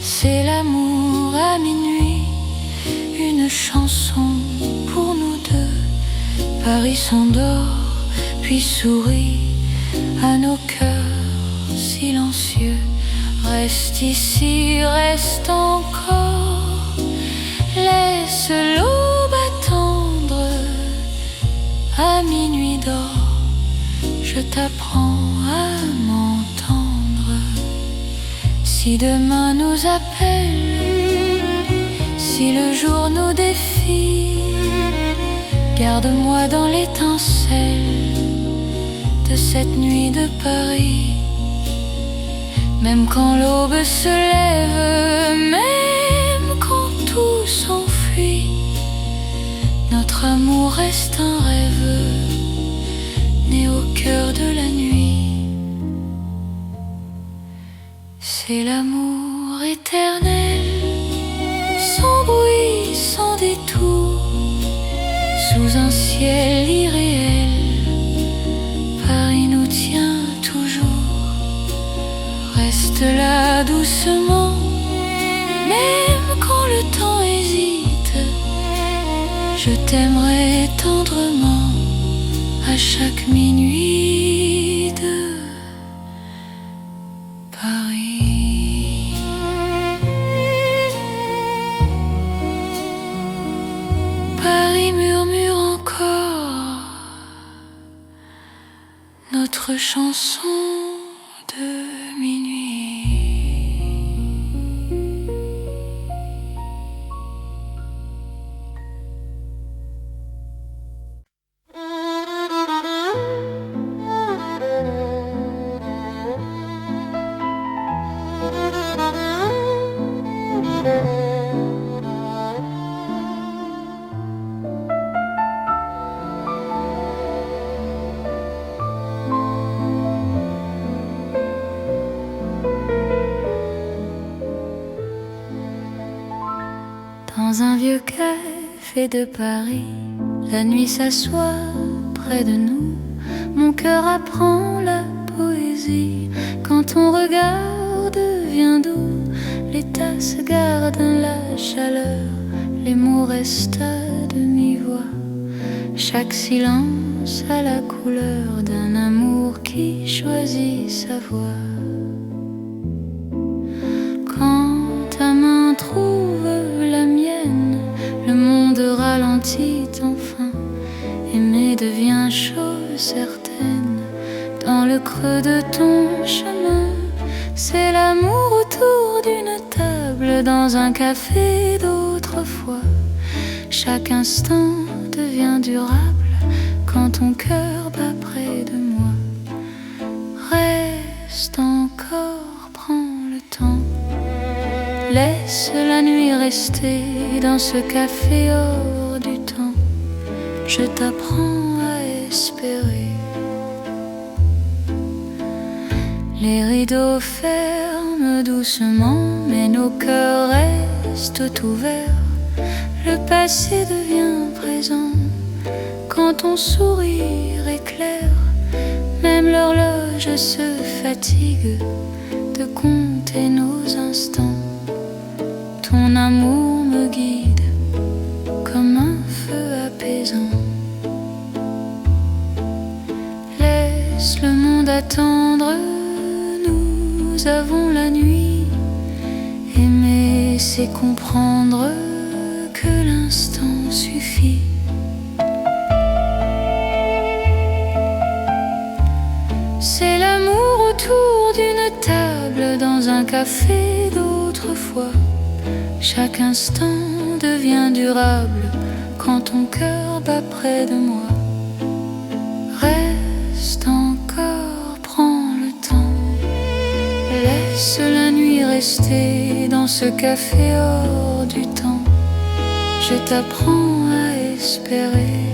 C'est l'amour à minuit, une chanson pour nous deux. Paris s'endort puis sourit à nos cœurs silencieux. Reste ici, reste encore, laisse l'aube attendre. À minuit d'or, je t'apprends à m'entendre. Si demain nous appelle, si le jour nous défie, garde-moi dans l'étincelle de cette nuit de Paris. Même quand l'aube se lève, même quand tout s'enfuit, notre amour reste un rêve né au cœur de la nuit. C'est l'amour éternel, sans bruit, sans détour, sous un ciel irréel. Paris nous tient toujours. Reste là doucement, même quand le temps hésite. Je t'aime t'aimerai tendrement à chaque minuit de Paris. Paris murmure encore notre chanson de minuit. Dans un vieux café de Paris, la nuit s'assoit près de nous. Mon cœur apprend la poésie. Quand ton regard devient doux, les tasses gardent la chaleur, les mots restent à demi-voix. Chaque silence a la couleur d'un amour qui choisit sa voie. Quand ta main trouve la mienne, le monde ralentit enfin. Aimer devient chose certaine. Dans le creux de ton chemin, c'est l'amour autour d'une table, dans un café d'autrefois. Chaque instant devient durable quand ton cœur bat près de moi. Reste encore, prends le temps. Laisse la nuit rester dans ce café hors du temps. Je t'apprends à espérer. Les rideaux ferment doucement, mais nos cœurs restent ouverts. Le passé devient présent quand ton sourire éclaire. Même l'horloge se fatigue de compter nos instants. Ton amour me guide comme un feu apaisant. Laisse le monde attendre, nous avons la nuit. Aimer, c'est comprendre que l'instant suffit. C'est l'amour autour d'une table, dans un café d'autrefois. Chaque instant devient durable quand ton cœur bat près de moi. Reste encore, prends le temps. Laisse la nuit rester dans ce café hors du temps. Je t'apprends à espérer.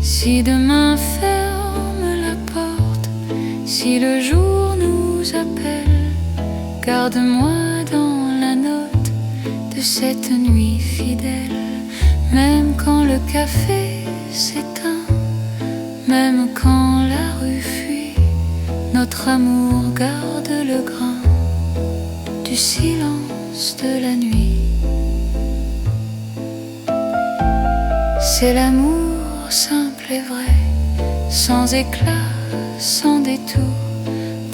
Si demain ferme la porte, si le jour nous appelle, garde-moi dans la note de cette nuit fidèle. Même quand le café s'éteint, même quand la rue fuit, notre amour garde le grain du silence de la nuit. C'est l'amour simple et vrai, sans éclat, sans détour.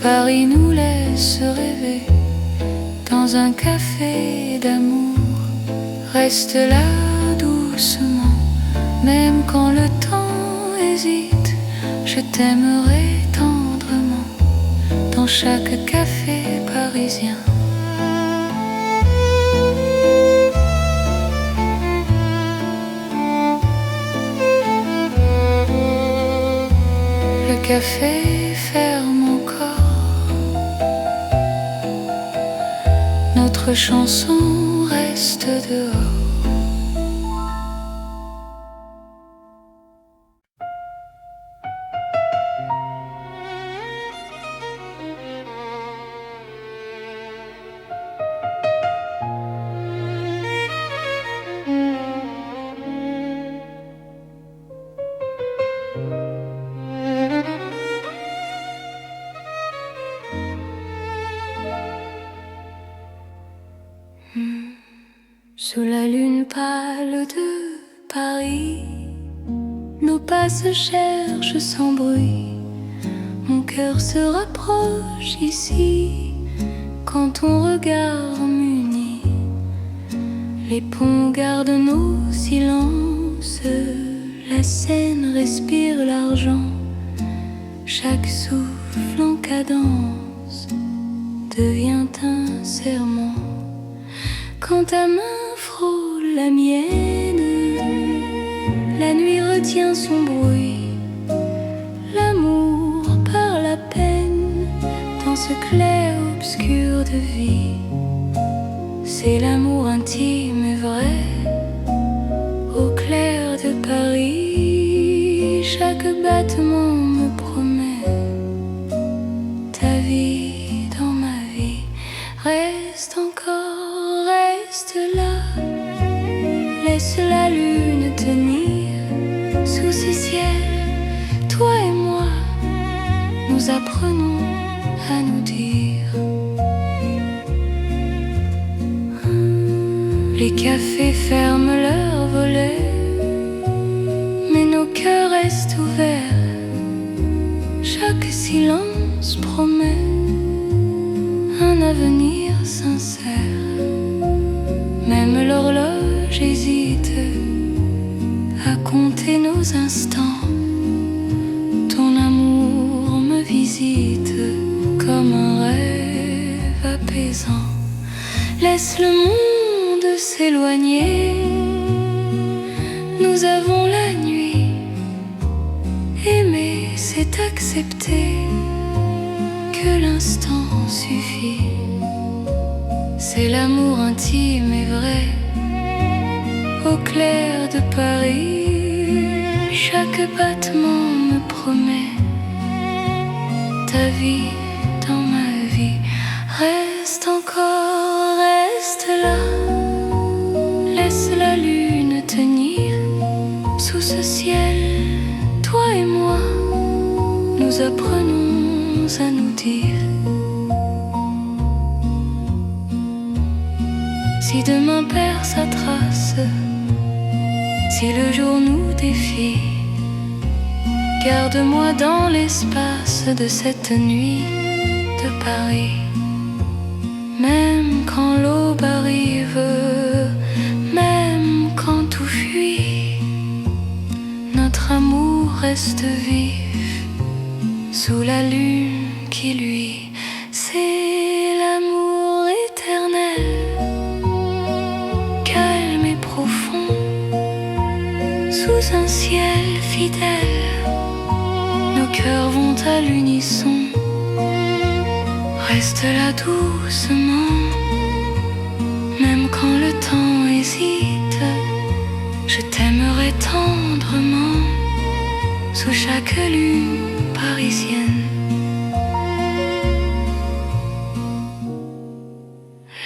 Paris nous laisse rêver dans un café d'amour. Reste là doucement, même quand le temps hésite. Je t'aimerai tendrement dans chaque café parisien. Le café ferme encore, notre chanson reste dehors. Sous la lune pâle de Paris, nos pas se cherchent sans bruit. Mon cœur se rapproche ici quand ton regard m'unit. Les ponts gardent nos silences, la Seine respire l'argent. Chaque souffle en cadence devient un serment. Quand ta main frôle la mienne, la nuit retient son bruit. L'amour parle à peine dans ce clair-obscur de vie. C'est l'amour intime et vrai, au clair de Paris. Chaque battement me promet ta vie dans ma vie. Reste encore, reste là, laisse la lune tenir sous ces ciels. Toi et moi, nous apprenons à nous dire. Les cafés ferment leurs volets, mais nos cœurs restent ouverts. Chaque silence promet un avenir sincère. Même l'horloge hésite à compter nos instants. Ton amour me visite comme un rêve apaisant. Laisse le monde s'éloigner, nous avons la nuit. Aimer, c'est accepter que l'instant suffit. C'est l'amour intime et vrai, au clair de Paris. Chaque battement me promet ta vie dans ma vie. Reste encore, reste là, laisse la lune tenir sous ce ciel. Toi et moi, nous apprenons à nous dire. Si demain perd sa trace, si le jour nous défie, garde-moi dans l'espace de cette nuit de Paris. Même quand l'aube arrive, même quand tout fuit, notre amour reste vif sous la lune qui luit. C'est l'amour éternel, calme et profond, sous un ciel fidèle. Nos cœurs vont à l'unisson. Reste là doucement, même quand le temps hésite. Je t'aimerai tendrement sous chaque lune parisienne.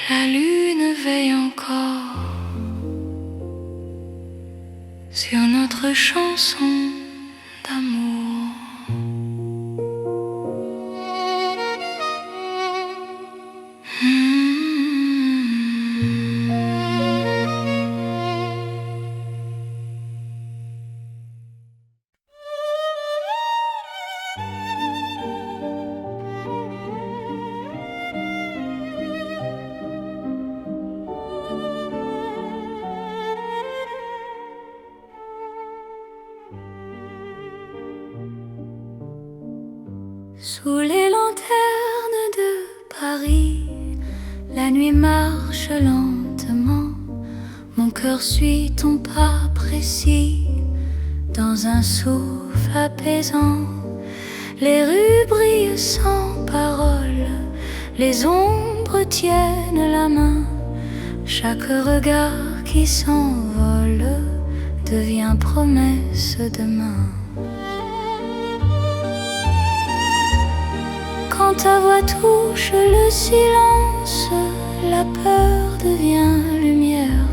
La lune veille encore sur notre chanson d'amour. Sous les lanternes de Paris, la nuit marche lentement. Mon cœur suit ton pas précis dans un souffle apaisant. Les rues brillent sans parole, les ombres tiennent la main. Chaque regard qui s'envole devient promesse demain. Quand ta voix touche le silence, la peur devient lumière.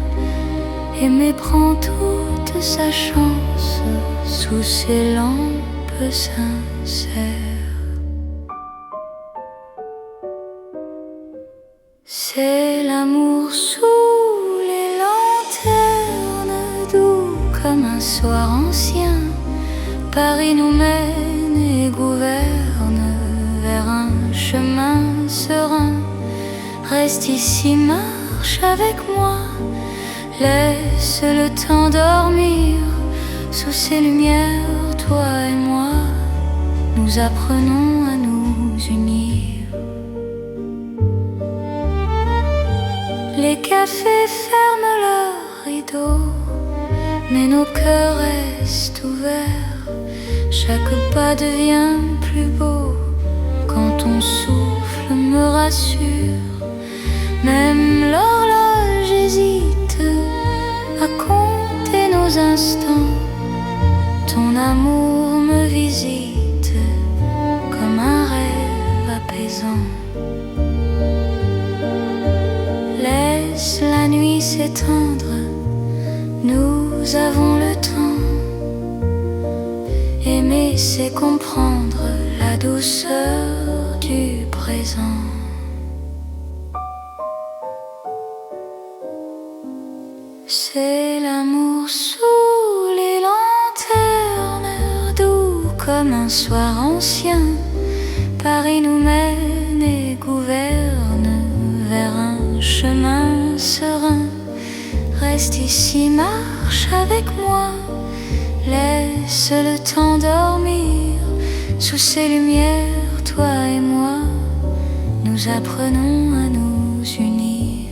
Aimer prend toute sa chance sous ces lampes sincères. C'est l'amour sous les lampes. un soir ancien, Paris nous mène et gouverne vers un chemin serein. Reste ici, marche avec moi, laisse le temps dormir. Sous ces lumières, toi et moi, nous apprenons à nous unir. Les cafés ferment leurs rideaux, mais nos cœurs restent ouverts. Chaque pas devient plus beau quand ton souffle me rassure. Même l'horloge hésite à compter nos instants. Ton amour me visite comme un rêve apaisant. Laisse la nuit s'étendre, nous avons le temps. Aimer, c'est comprendre la douceur du présent. C'est l'amour sous les lanternes, doux comme un soir ancien. Paris nous mène et gouverne vers un chemin serein. Reste ici, marche avec moi, laisse le temps dormir. Sous ces lumières, toi et moi, nous apprenons à nous unir.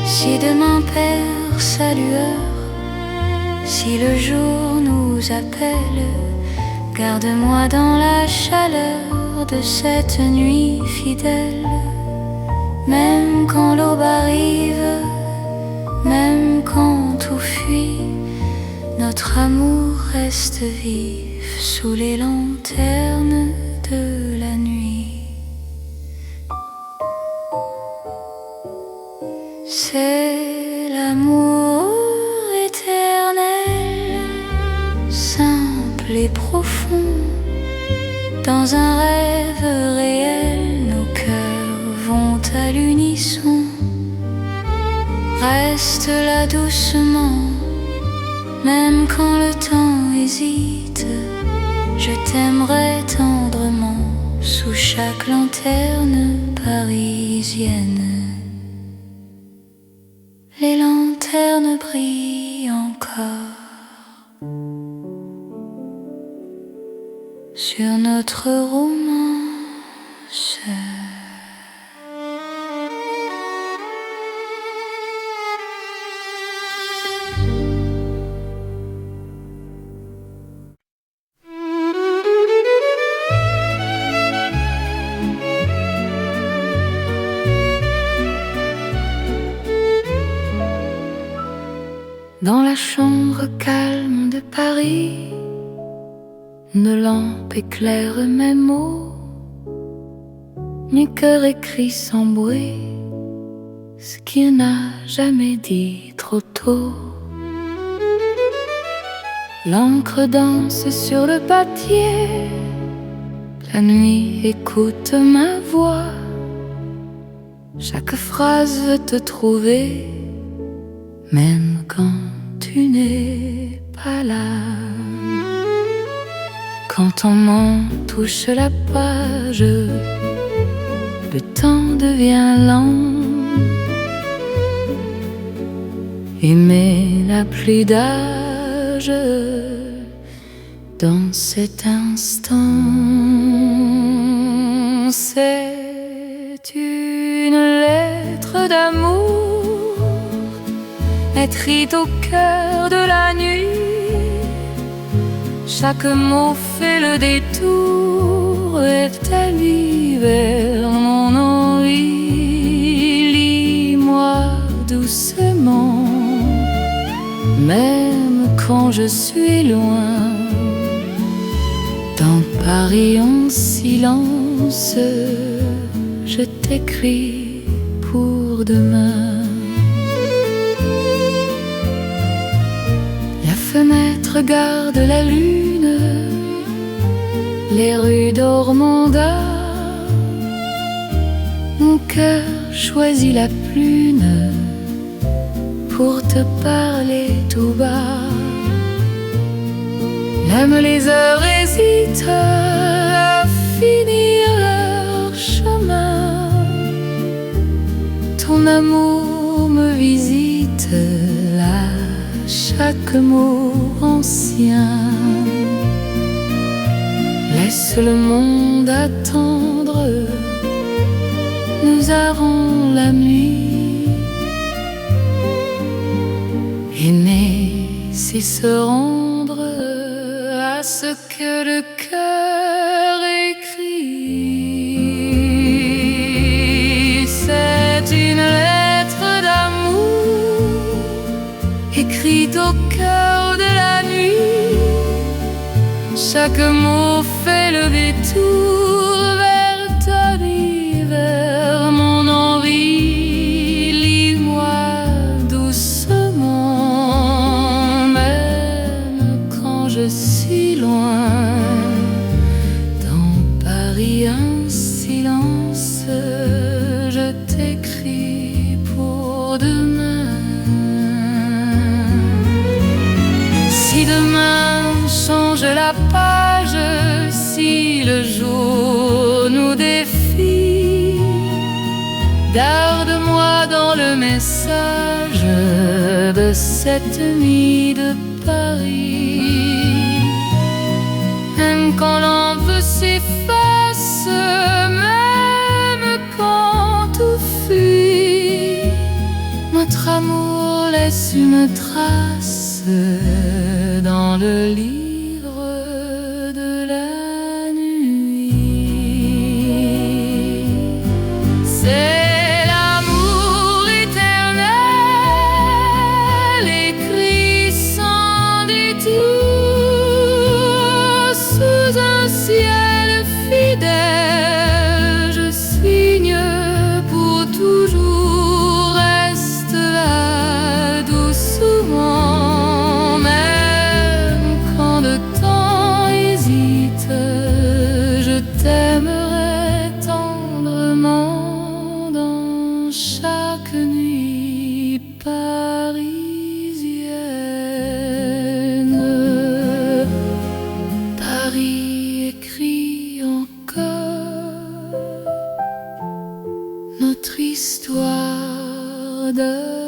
Si demain perd sa lueur, si le jour nous appelle, garde-moi dans la chaleur de cette nuit fidèle. Même quand l'aube arrive, même quand tout fuit, notre amour reste vif sous les lanternes de la nuit. C'est l'amour éternel, simple et profond. Dans un rêve réel, nos cœurs vont à l'unisson. Reste là doucement, même quand le temps hésite. Je t'aimerai tendrement sous chaque lanterne parisienne. Les lanternes brillent encore sur notre romance. Dans la chambre calme de Paris, nos lampes éclairent mes mots. Mon cœur écrit sans bruit ce qu'il n'a jamais dit trop tôt. L'encre danse sur le papier, la nuit écoute ma voix. Chaque phrase veut te trouver, même quand tu n'es pas là. Quand ton main touche la page, le temps devient lent. Aimer n'a plus d'âge dans cet instant. C'est une lettre d'amour écrite au cœur de la nuit. Chaque mot fait le détour établi vers mon envie. Lis-moi doucement, même quand je suis loin. Dans Paris en silence, je t'écris pour demain. La fenêtre garde la lune, les rues d'Ormanda. Mon cœur choisit la prune te parler tout bas. Même les heures hésitent à finir leur chemin. Ton amour me visite là, chaque mot ancien. Laisse le monde attendre, nous aurons la nuit. Aimer, c'est se rendre à ce que le cœur écrit. C'est une lettre d'amour écrite au cœur de la nuit. Chaque mot fait le détour vers ta vie, vers mon envie. Lis-moi doucement, même quand je suis loin. Dans Paris, un silence, je t'écris pour demain. Si demain change la page, si le jour nous défie, garde-moi dans le message de cette nuit de Paris. Même quand l'envie s'efface, même quand tout fuit, notre amour laisse une trace dans le livre de la nuit. C'est l'amour éternel, écrit sans détour, sous un ciel fidèle. Je signe pour toujours, reste là doucement. T'aimerai tendrement dans chaque nuit parisienne. Paris écrit encore notre histoire de